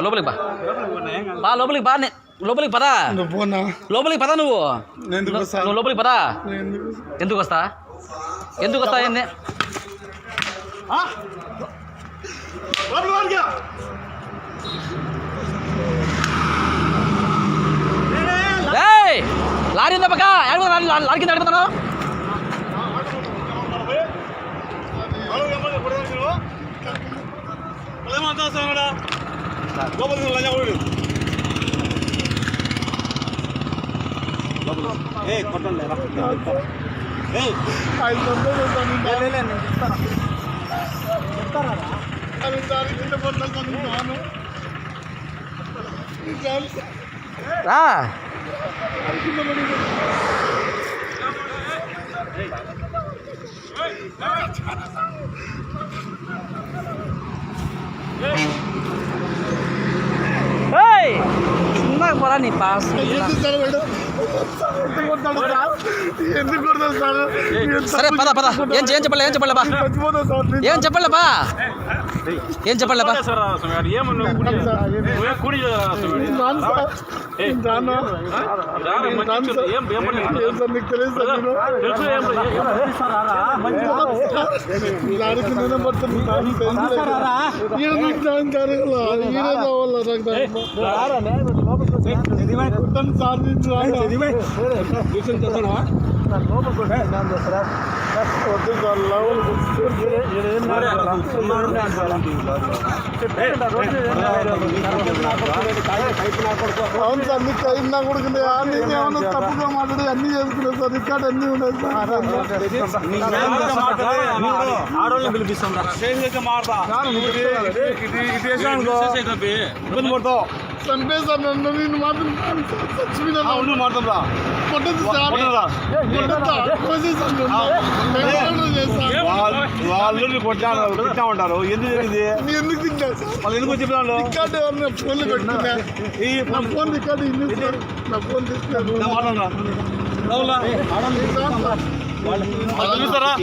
లోపలికి బా లోపలికి పదా లోపలికి పదా నువ్వు లోపలికి పదా ఎందుకు వస్తా ఏంది లారీ ఉందా పక్క లారీ కింద అడుగుతాను రా చిన్నగా పోరా నీ పాస్ సరే పద పద ఏం చెప్పలే బా ఏం చెప్పలే బా అవును సార్ మీకు అయినా కూడా ఏమన్నా తప్పుగా మాట్లాడి అన్ని చేసుకున్నాం సార్ రికార్డ్ అన్ని ఉన్నాయి ఆడవాళ్ళని పిలిపిస్తాం చంపేశారు నన్ను నేను మాత్రం మాట్లాడదా కొట్టదు సార్ వాళ్ళు కొట్టా ఉంటారు ఎందుకు జరిగింది ఎందుకు తింటా సార్ వాళ్ళు ఎందుకు చెప్పాను రికార్డు ఎవరు ఫోన్లో పెట్టుకున్నా నా ఫోన్ రికార్డు ఇన్ని నా ఫోన్ తీసుకున్నాను మాట్లాడరా